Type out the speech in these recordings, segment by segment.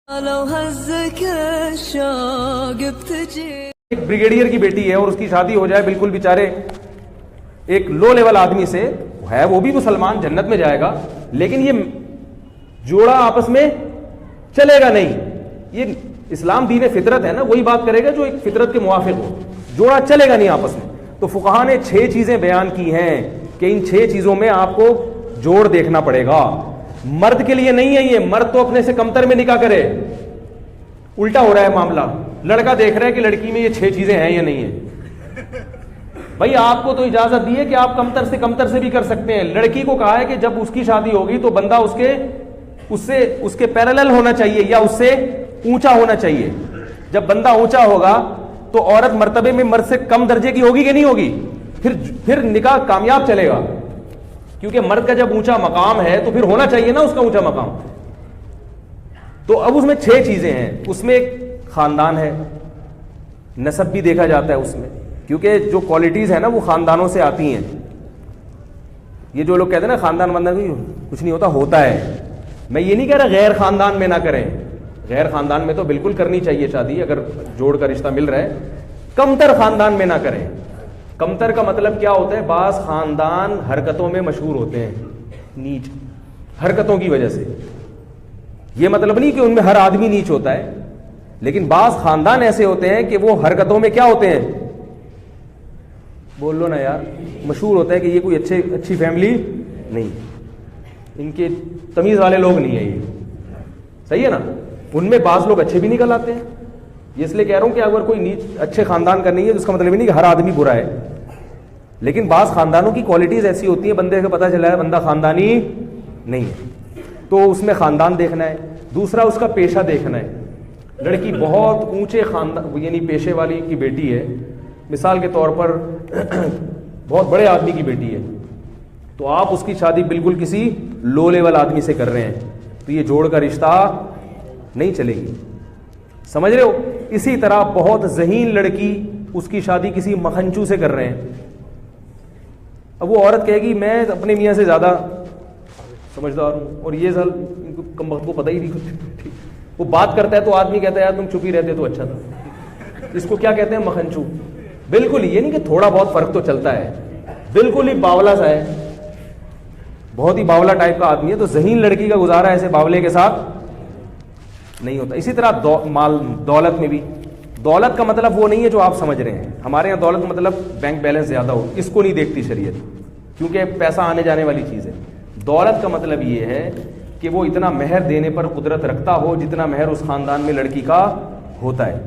ایک بریگیڈیئر کی بیٹی ہے اور اس کی شادی ہو جائے بالکل بیچارے ایک لو لیول آدمی سے ہے, وہ بھی مسلمان, جنت میں جائے گا, لیکن یہ جوڑا آپس میں چلے گا نہیں. یہ اسلام دین فطرت ہے نا, وہی بات کرے گا جو ایک فطرت کے موافق ہو. جوڑا چلے گا نہیں آپس میں. تو فقہا نے 6 چیزیں بیان کی ہیں کہ ان 6 چیزوں میں آپ کو جوڑ دیکھنا پڑے گا. مرد کے لیے نہیں ہے یہ, مرد تو اپنے سے کمتر میں نکاح کرے. الٹا ہو رہا ہے معاملہ, لڑکا دیکھ رہا ہے کہ لڑکی میں یہ 6 چیزیں ہیں یا نہیں ہیں. بھائی آپ کو تو اجازت دی ہے کہ آپ کمتر سے بھی کر سکتے ہیں. لڑکی کو کہا ہے کہ جب اس کی شادی ہوگی تو بندہ اس کے پیرالل ہونا چاہیے یا اس سے اونچا ہونا چاہیے. جب بندہ اونچا ہوگا تو عورت مرتبے میں مرد سے کم درجے کی ہوگی کہ نہیں ہوگی, پھر نکاح کامیاب چلے گا. کیونکہ مرد کا جب اونچا مقام ہے تو پھر ہونا چاہیے نا اس کا اونچا مقام. تو اب اس میں 6 چیزیں ہیں. اس میں ایک خاندان ہے, نسب بھی دیکھا جاتا ہے اس میں, کیونکہ جو کوالٹیز ہیں نا وہ خاندانوں سے آتی ہیں. یہ جو لوگ کہتے ہیں نا خاندان کچھ نہیں ہوتا ہے. میں یہ نہیں کہہ رہا غیر خاندان میں نہ کریں, غیر خاندان میں تو بالکل کرنی چاہیے شادی اگر جوڑ کا رشتہ مل رہا ہے. کمتر خاندان میں نہ کریں. کمتر کا مطلب کیا ہوتا ہے, بعض خاندان حرکتوں میں مشہور ہوتے ہیں, نیچ حرکتوں کی وجہ سے. یہ مطلب نہیں کہ ان میں ہر آدمی نیچ ہوتا ہے, لیکن بعض خاندان ایسے ہوتے ہیں کہ وہ حرکتوں میں کیا ہوتے ہیں, بول لو نا یار, مشہور ہوتا ہے کہ یہ کوئی اچھی فیملی نہیں, ان کے تمیز والے لوگ نہیں ہیں. یہ صحیح ہے نا. ان میں بعض لوگ اچھے بھی نکل آتے ہیں. یہ اس لیے کہہ رہا ہوں کہ اگر کوئی نیچ اچھے خاندان کا نہیں ہے تو اس کا مطلب نہیں کہ ہر آدمی برا ہے, لیکن بعض خاندانوں کی کوالٹیز ایسی ہوتی ہیں بندے کو پتہ چلا ہے بندہ خاندانی نہیں ہے, تو اس میں خاندان دیکھنا ہے. دوسرا اس کا پیشہ دیکھنا ہے. لڑکی بہت اونچے خاندان یعنی پیشے والی کی بیٹی ہے, مثال کے طور پر بہت بڑے آدمی کی بیٹی ہے, تو آپ اس کی شادی بالکل کسی لو لیول آدمی سے کر رہے ہیں تو یہ جوڑ کا رشتہ نہیں چلے گی. سمجھ رہے ہو. اسی طرح بہت ذہین لڑکی, اس کی شادی کسی مکھنچو سے کر رہے ہیں. اب وہ عورت کہے گی میں اپنے میاں سے زیادہ سمجھدار ہوں اور یہ سال کم وقت کو پتہ ہی نہیں. وہ بات کرتا ہے تو آدمی کہتا ہے یار تم چپ ہی رہتے تو اچھا تھا. اس کو کیا کہتے ہیں, مکھنچو. بالکل یہ نہیں کہ تھوڑا بہت فرق تو چلتا ہے, بالکل ہی باولا سا ہے, بہت ہی باولا ٹائپ کا آدمی ہے, تو ذہین لڑکی کا گزارا ایسے باولے کے ساتھ نہیں ہوتا. اسی طرح دولت میں بھی, دولت کا مطلب وہ نہیں ہے جو آپ سمجھ رہے ہیں. ہمارے یہاں دولت کا مطلب بینک بیلنس زیادہ ہو, اس کو نہیں دیکھتی شریعت, کیونکہ پیسہ آنے جانے والی چیز ہے. دولت کا مطلب یہ ہے کہ وہ اتنا مہر دینے پر قدرت رکھتا ہو جتنا مہر اس خاندان میں لڑکی کا ہوتا ہے.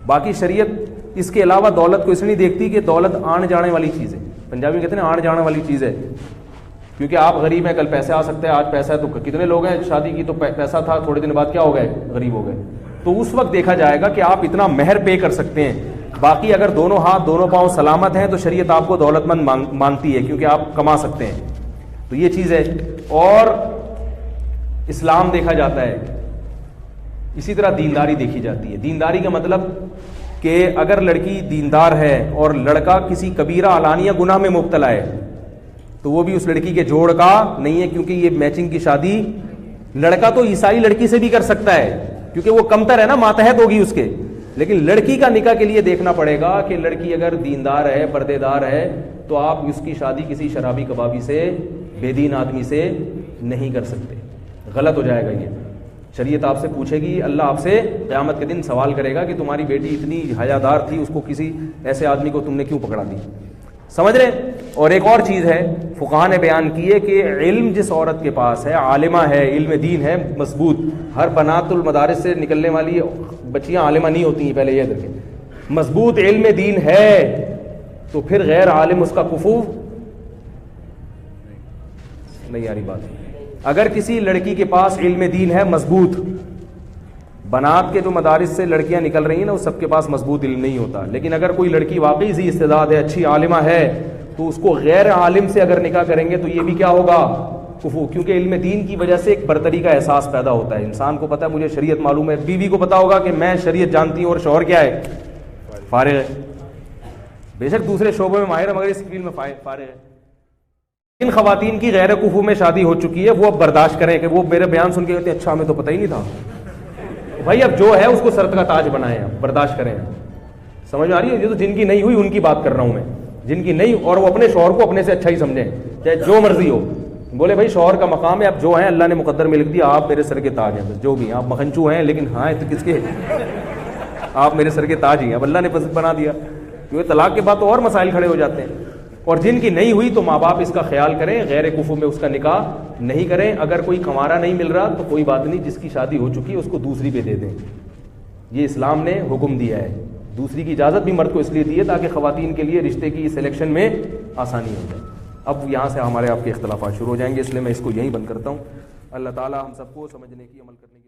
باقی شریعت اس کے علاوہ دولت کو اس نہیں دیکھتی کہ دولت آنے جانے والی چیز ہے. پنجابی میں کہتے ہیں آنے جانے والی چیز ہے, کیونکہ آپ غریب ہیں, کل پیسے آ سکتے ہیں, آج پیسہ ہے تو کتنے لوگ ہیں شادی کی تو پیسہ تھا, تھوڑے دن بعد کیا ہو گئے, غریب ہو گئے. تو اس وقت دیکھا جائے گا کہ آپ اتنا مہر پے کر سکتے ہیں. باقی اگر دونوں ہاتھ دونوں پاؤں سلامت ہیں تو شریعت آپ کو دولت مند مانتی ہے, کیونکہ آپ کما سکتے ہیں. تو یہ چیز ہے. اور اسلام دیکھا جاتا ہے, اسی طرح دینداری دیکھی جاتی ہے. دینداری کا مطلب کہ اگر لڑکی دیندار ہے اور لڑکا کسی کبیرہ علانیہ گناہ میں مبتلا ہے تو وہ بھی اس لڑکی کے جوڑ کا نہیں ہے, کیونکہ یہ میچنگ کی شادی لڑکا تو عیسائی لڑکی سے بھی کر سکتا ہے کیونکہ وہ کمتر ہے نا, ماتحت ہوگی اس کے, لیکن لڑکی کا نکاح کے لیے دیکھنا پڑے گا کہ لڑکی اگر دیندار ہے, پردے دار ہے, تو آپ اس کی شادی کسی شرابی کبابی سے, بے دین آدمی سے نہیں کر سکتے. غلط ہو جائے گا. یہ شریعت آپ سے پوچھے گی, اللہ آپ سے قیامت کے دن سوال کرے گا کہ تمہاری بیٹی اتنی حیادار تھی, اس کو کسی ایسے آدمی کو تم نے کیوں پکڑا دی. سمجھ رہے. اور ایک اور چیز ہے فقہا نے بیان کی ہے کہ علم جس عورت کے پاس ہے, عالمہ ہے, علم دین ہے مضبوط, ہر بنات المدارس سے نکلنے والی بچیاں عالمہ نہیں ہوتی ہیں, پہلے یہ دیکھیں, مضبوط علم دین ہے تو پھر غیر عالم اس کا کفو نہیں آ رہی بات. اگر کسی لڑکی کے پاس علم دین ہے مضبوط, بنات کے جو مدارس سے لڑکیاں نکل رہی ہیں نا, وہ سب کے پاس مضبوط علم نہیں ہوتا. لیکن اگر کوئی لڑکی واقعی ذی استعداد ہے, اچھی عالمہ ہے, تو اس کو غیر عالم سے اگر نکاح کریں گے تو یہ بھی کیا ہوگا, کفو. کیونکہ علم دین کی وجہ سے ایک برتری کا احساس پیدا ہوتا ہے. انسان کو پتا ہے مجھے شریعت معلوم ہے, بیوی کو پتا ہوگا کہ میں شریعت جانتی ہوں اور شوہر کیا ہے, فارغ ہے. بے شک دوسرے شعبوں میں ماہر ہے مگر اس فیلڈ میں فارغ ہے. ان خواتین کی غیر کفو میں شادی ہو چکی ہے, وہ اب برداشت کریں کہ وہ میرے بیان سن کے کہتے ہیں اچھا ہمیں تو پتہ ہی نہیں تھا, بھائی اب جو ہے اس کو سرت کا تاج بنائیں، آپ برداشت کریں. سمجھ میں آ رہی ہے؟ یہ تو جن کی نہیں ہوئی ان کی بات کر رہا ہوں میں، جن کی نہیں، اور وہ اپنے شوہر کو اپنے سے اچھا ہی سمجھیں چاہے جو مرضی ہو. بولے بھائی شوہر کا مقام ہے، اب جو ہیں اللہ نے مقدر میں لکھ دیا، آپ میرے سر کے تاج ہیں، بس جو بھی ہیں آپ مکھنچو ہیں لیکن ہاں تو کس کے آپ میرے سر کے تاج ہی ہیں، اب اللہ نے بنا دیا. کیونکہ طلاق کے بعد تو اور مسائل کھڑے ہو جاتے ہیں. اور جن کی نہیں ہوئی تو ماں باپ اس کا خیال کریں، غیر کفو میں اس کا نکاح نہیں کریں. اگر کوئی کنوارا نہیں مل رہا تو کوئی بات نہیں، جس کی شادی ہو چکی ہے اس کو دوسری پہ دے دیں. یہ اسلام نے حکم دیا ہے. دوسری کی اجازت بھی مرد کو اس لیے دی ہے تاکہ خواتین کے لیے رشتے کی سلیکشن میں آسانی ہو جائے. اب یہاں سے ہمارے آپ کے اختلافات شروع ہو جائیں گے، اس لیے میں اس کو یہیں بند کرتا ہوں. اللہ تعالی ہم سب کو سمجھنے کی، عمل کرنے کی